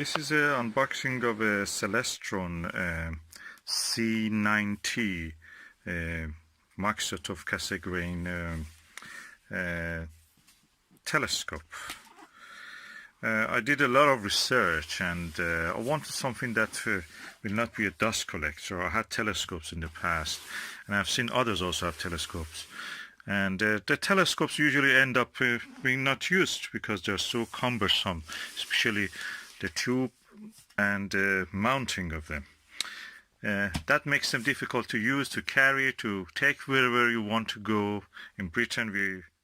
This is an unboxing of a Celestron C90 Maksutov-Cassegrain telescope. I did a lot of research and I wanted something that will not be a dust collector. I had telescopes in the past and I've seen others also have telescopes. And the telescopes usually end up being not used because they're so cumbersome, especially the tube and mounting of them. That makes them difficult to use, to carry, to take wherever you want to go. In Britain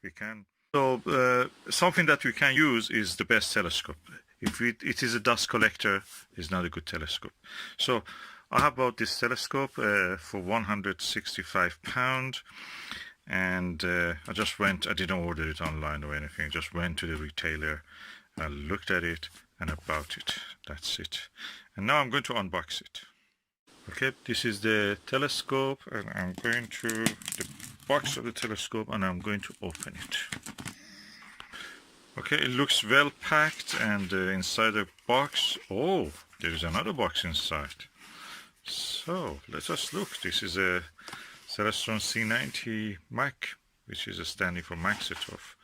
we can. So something that we can use is the best telescope. If it is a dust collector, it's not a good telescope. So I have bought this telescope for £165. And I just went, I didn't order it online or anything, just went to the retailer, I looked at it and I bought it. That's it. And now I'm going to unbox it. Okay, this is the telescope and I'm going to the box of the telescope and I'm going to open it. Okay, it looks well packed and inside the box, oh, there is another box inside. So let us look. This is a Celestron C90 Mak, which is standing for Maksutov,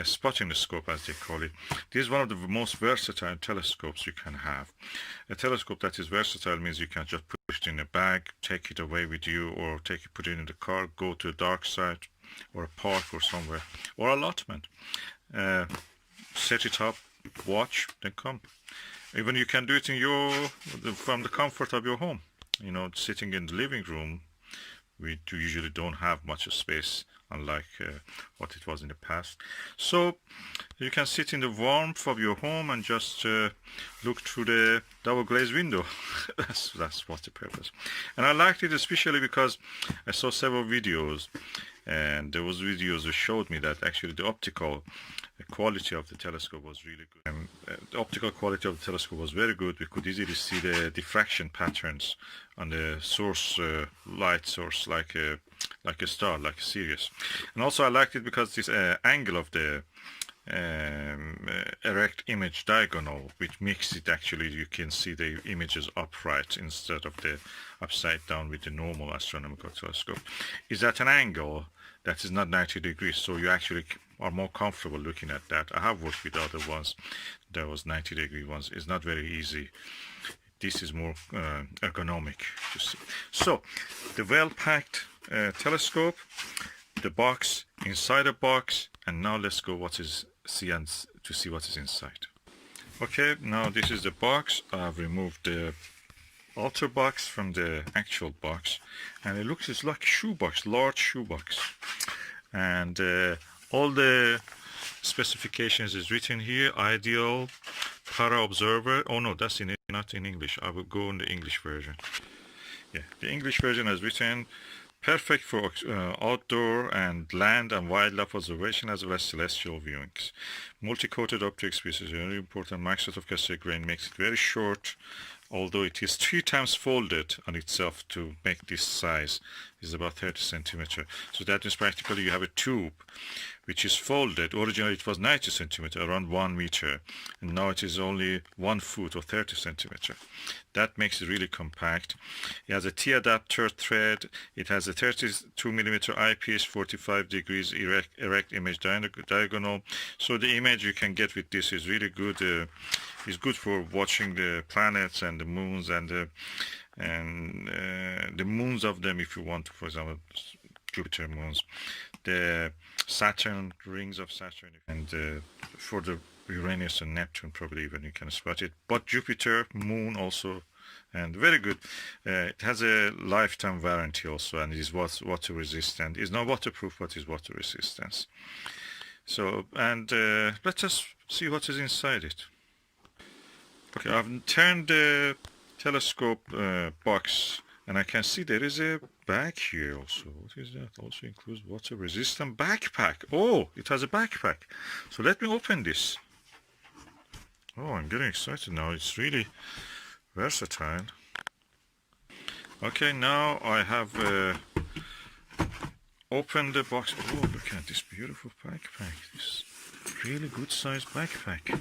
spotting scope as they call it. This is one of the most versatile telescopes you can have. A telescope that is versatile means you can just put it in a bag, take it away with you, or put it in the car, go to a dark side, or a park or somewhere, or allotment. Set it up, watch, then come. Even you can do it in from the comfort of your home. You know, sitting in the living room. We usually don't have much space, unlike what it was in the past. So you can sit in the warmth of your home and just look through the double glazed window. that's what's the purpose. And I liked it especially because I saw several videos, and there was videos that showed me that actually the optical quality of the telescope was really good. The optical quality of the telescope was very good. We could easily see the diffraction patterns on the source, light source, like a star, like Sirius. And also I liked it because this angle of the Erect image diagonal, which makes it actually, you can see the images upright instead of the upside down with the normal astronomical telescope, is at an angle that is not 90 degrees, so you actually are more comfortable looking at that. I have worked with other ones that was 90-degree ones. It's not very easy. This is more ergonomic to see. So the well-packed telescope, the box, inside the box, and now let's go to see what is inside. Okay, now this is the box. I've removed the outer box from the actual box, and it looks it's like a shoebox, large shoebox, and all the specifications is written here. Ideal, para observer. Oh no, that's not in English. I will go in the English version. Yeah, the English version has written perfect for outdoor and land and wildlife observation as well as celestial viewings. Multi-coated optics, which is very important. Maksutov-Cassegrain makes it very short, although it is 3 times folded on itself to make this size. Is about 30 centimeters. So that is practically you have a tube which is folded. Originally it was 90 centimeters, around 1 meter, and now it is only 1 foot or 30 centimeters. That makes it really compact. It has a T-adapter thread. It has a 32mm eyepiece, 45 degrees erect image diagonal. So the image you can get with this is really good. It's good for watching the planets and the moons and the moons of them, if you want, for example, Jupiter moons, the Saturn, rings of Saturn, and for the Uranus and Neptune probably even you can spot it. But Jupiter, moon also, and very good. It has a lifetime warranty also, and it is water resistant. It's not waterproof, but is water resistance. So, and let us see what is inside it. Okay, I've turned the telescope box, and I can see there is a bag here also. What is that? Also includes water resistant backpack. Oh, it has a backpack. So let me open this. Oh, I'm getting excited now. It's really versatile. Okay, now I have opened the box. Oh, look at this beautiful backpack. This really good sized backpack.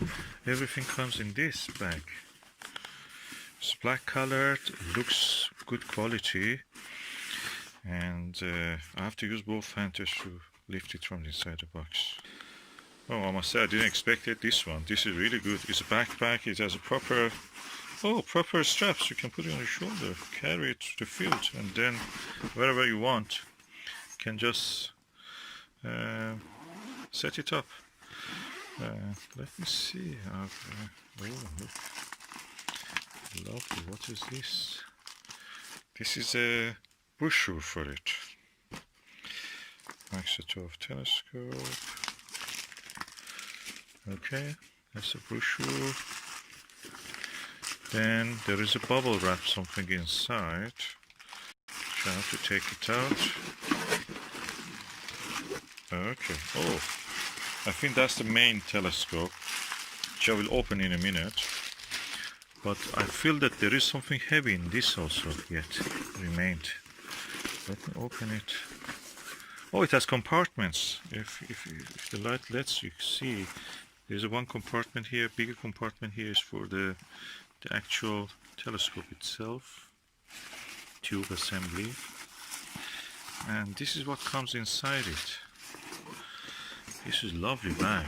Everything comes in this bag. It's black colored, looks good quality, and I have to use both hands to lift it from inside the box. Oh, I must say I didn't expect it. This one, this is really good. It's a backpack. It has a proper straps. You can put it on your shoulder, carry it to the field, and then wherever you want, you can just set it up. Let me see. Oh, look. Lovely. What is this? This is a brochure for it. Maksutov telescope. Okay, that's a brochure. Then there is a bubble wrap, something inside. So I have to take it out. Okay. Oh, I think that's the main telescope, which I will open in a minute. But I feel that there is something heavy in this also yet remained. Let me open it. Oh, it has compartments. If the light lets you see, there's one compartment here, bigger compartment here is for the actual telescope itself, tube assembly, and this is what comes inside it. This is lovely bag,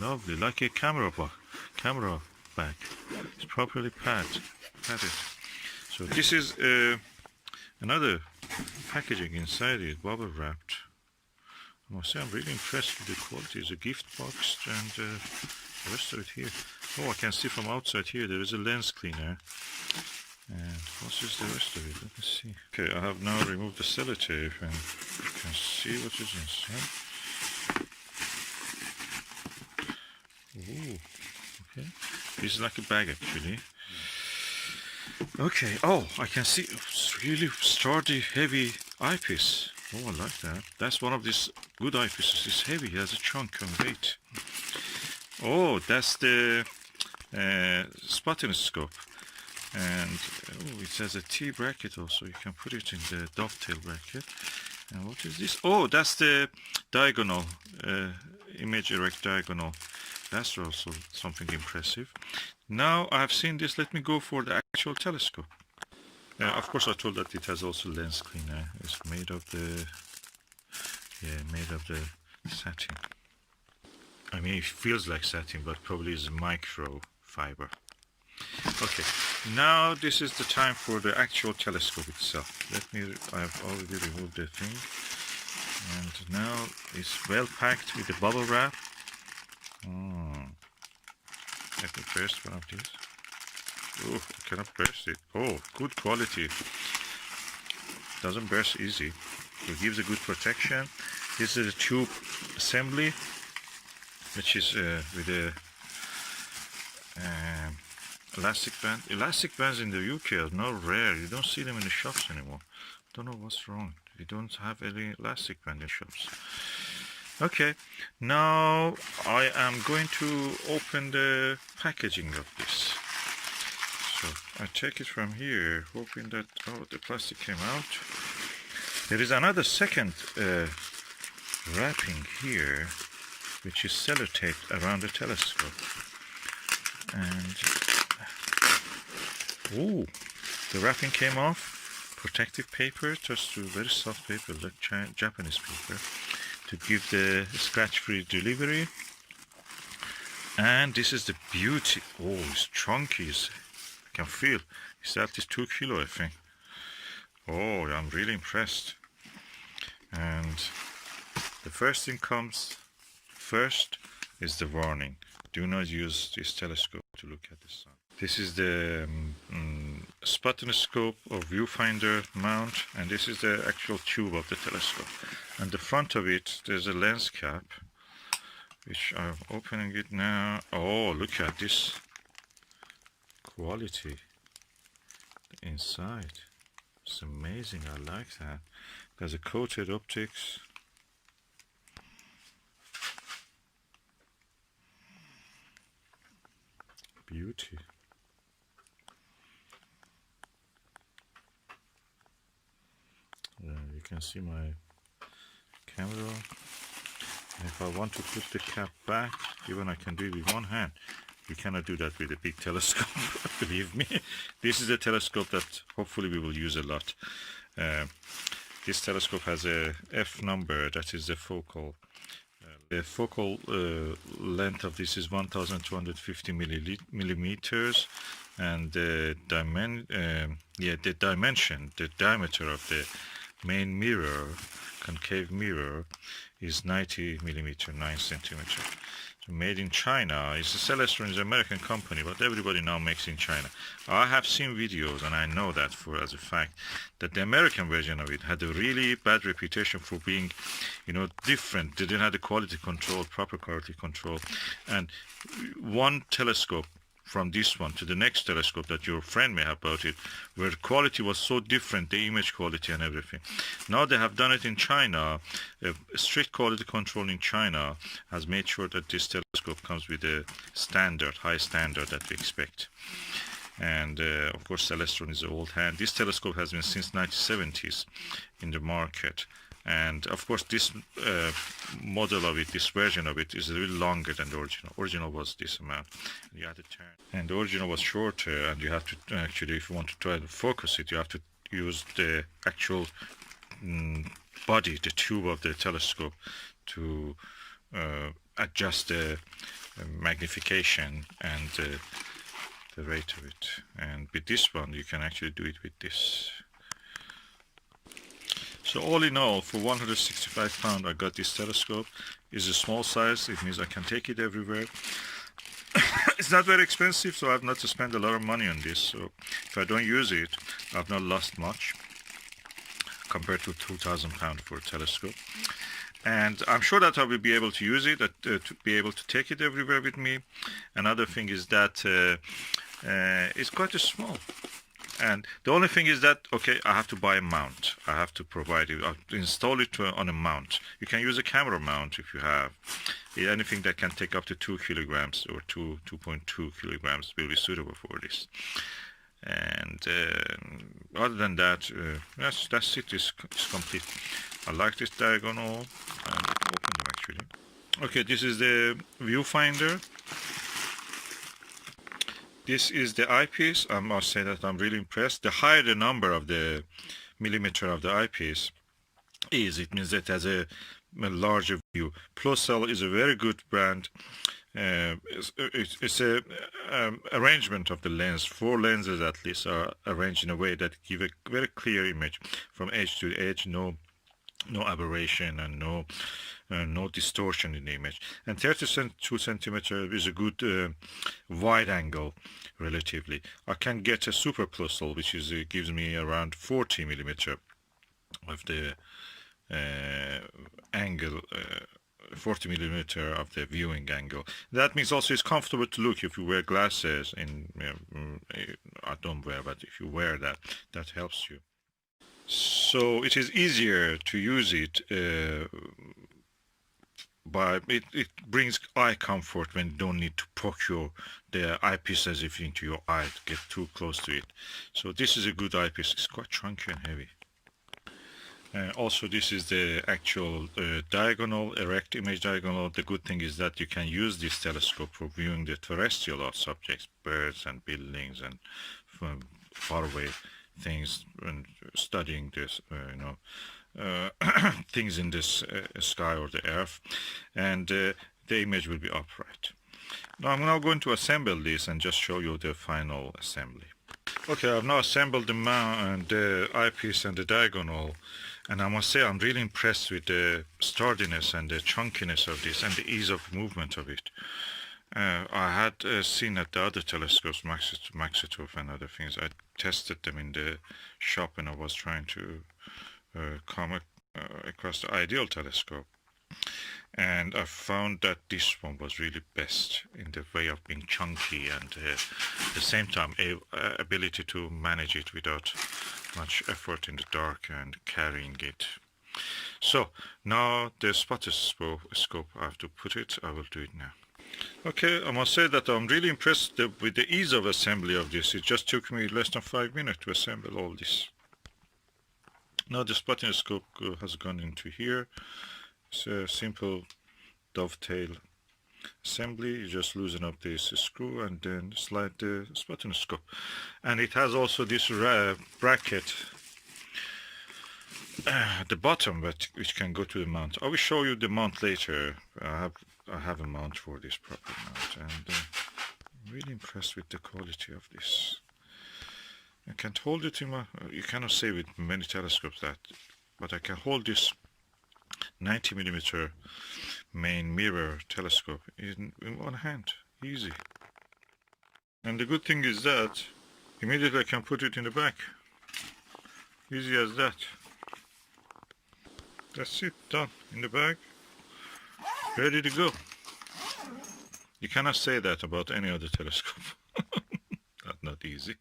lovely, like a camera bag. It's properly padded. So this is another packaging inside it, bubble wrapped. I must say I'm really impressed with the quality. It's a gift box, and the rest of it here. Oh, I can see from outside here there is a lens cleaner. And what is the rest of it? Let me see. Okay, I have now removed the sellotape, and you can see what is inside. Ooh, okay. This is like a bag actually. Okay, oh, I can see it's really sturdy, heavy eyepiece. Oh, I like that. That's one of these good eyepieces. It's heavy, it has a chunk and weight. Oh, that's the Finderscope. And oh, it has a T bracket also. You can put it in the dovetail bracket. And what is this? Oh, that's the diagonal, image Erect diagonal. That's also something impressive. Now I've seen this, let me go for the actual telescope. Of course I told that it has also lens cleaner. It's made of the satin. I mean, it feels like satin, but probably is micro fiber. Okay, now this is the time for the actual telescope itself. I've already removed the thing, and now it's well packed with the bubble wrap. Let me burst one of these. Oh, I cannot burst it. Oh, good quality. Doesn't burst easy. It gives a good protection. This is a tube assembly, which is with a elastic band. Elastic bands in the UK are now rare. You don't see them in the shops anymore. Don't know what's wrong. We don't have any elastic band in shops. Okay, now I am going to open the packaging of this. So I take it from here, hoping that, oh, the plastic came out. There is another second wrapping here, which is sellotaped around the telescope. And, oh, the wrapping came off. Protective paper, just very soft paper, like Japanese paper, to give the scratch-free delivery. And this is the beauty. Oh, it's chunky. I can feel it's at least 2 kilo, I think. Oh, I'm really impressed. And the first thing comes first is the warning. Do not use this telescope to look at the sun. This is the Finderscope or viewfinder mount, and this is the actual tube of the telescope. And the front of it, there's a lens cap, which I'm opening it now. Oh, look at this quality inside. It's amazing. I like that. There's a coated optics. Beauty. You can see my camera. And if I want to put the cap back, even I can do it with one hand. You cannot do that with a big telescope, believe me. This is a telescope that hopefully we will use a lot. This telescope has a F number, that is the focal. The focal length of this is 1250 millimeters, and the dimension, the diameter of the main mirror, concave mirror, is 90 millimeter, 9 centimeter. So made in China. It's a Celestron, is an American company, but everybody now makes in China. I have seen videos, and I know that as a fact, that the American version of it had a really bad reputation for being, different. They didn't have the quality control, proper quality control. And one telescope from this one to the next telescope that your friend may have bought it, where the quality was so different, the image quality and everything. Now they have done it in China. Strict quality control in China has made sure that this telescope comes with a standard, high standard that we expect. And of course Celestron is an old hand. This telescope has been since 1970s in the market. And of course this model of it, this version of it, is a little longer than the original. Original was this amount. You had to turn, and the original was shorter, and you have to actually, if you want to try to focus it, you have to use the actual body, the tube of the telescope, to adjust the magnification and the rate of it. And with this one you can actually do it with this. So all in all, for 165 pounds, I got this telescope. It's a small size. It means I can take it everywhere. It's not very expensive, so I have not to spend a lot of money on this. So if I don't use it, I've not lost much compared to 2,000 pounds for a telescope. And I'm sure that I will be able to use it, to be able to take it everywhere with me. Another thing is that it's quite small. And the only thing is that, okay, I have to buy a mount. I have to provide it, install it on a mount. You can use a camera mount if you have. Anything that can take up to 2 kilograms or 2.2 kilograms will be suitable for this. And other than that, that's it. It's complete. I like this diagonal. Open them actually. Okay, this is the viewfinder. This is the eyepiece. I must say that I'm really impressed. The higher the number of the millimeter of the eyepiece is, it means that it has a larger view. Pluscell is a very good brand. It's a arrangement of the lens. 4 lenses at least are arranged in a way that give a very clear image from edge to edge. No aberration and no distortion in the image. And 32 centimeter is a good wide angle relatively. I can get a super pluscell, which is gives me around 40 millimeter of the angle, 40 millimeter of the viewing angle. That means also it's comfortable to look if you wear glasses. I don't wear, but if you wear that, that helps you. So it is easier to use it. But it brings eye comfort when you don't need to poke the eyepiece as if into your eye to get too close to it. So this is a good eyepiece. It's quite chunky and heavy. Also, this is the actual diagonal, erect image diagonal. The good thing is that you can use this telescope for viewing the terrestrial objects, birds and buildings and faraway things, and studying this, things in this sky or the earth, and the image will be upright. Now I'm now going to assemble this and just show you the final assembly. Okay, I've now assembled the mount and the eyepiece and the diagonal, and I must say I'm really impressed with the sturdiness and the chunkiness of this and the ease of movement of it. I had seen at the other telescopes, Maksutov and other things. I tested them in the shop and I was trying to come across the ideal telescope, and I found that this one was really best in the way of being chunky and at the same time ability to manage it without much effort in the dark and carrying it. So now the spotter scope, I have to put it. I will do it now. Okay, I must say that I'm really impressed with the ease of assembly of this. It just took me less than 5 minutes to assemble all this. Now the spotting scope has gone into here. It's a simple dovetail assembly. You just loosen up this screw and then slide the button scope. And it has also this bracket at the bottom, which can go to the mount. I will show you the mount later. I have a mount for this proper mount, and I'm really impressed with the quality of this. I can't hold it in my. You cannot say with many telescopes that, but I can hold this 90mm main mirror telescope in one hand, easy. And the good thing is that immediately I can put it in the back, easy as that. That's it, done, in the bag, ready to go. You cannot say that about any other telescope. That's not easy.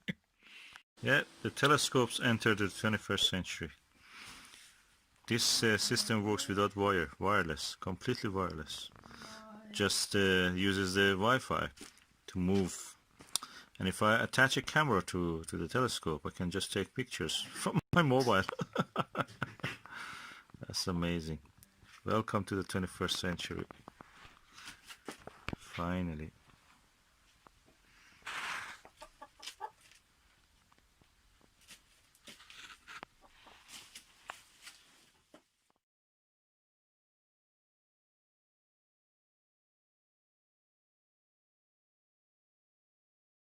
Yeah, the telescopes entered the 21st century. This system works without wireless, completely wireless. Just uses the Wi-Fi to move. And if I attach a camera to the telescope, I can just take pictures from my mobile. That's amazing. Welcome to the 21st century. Finally.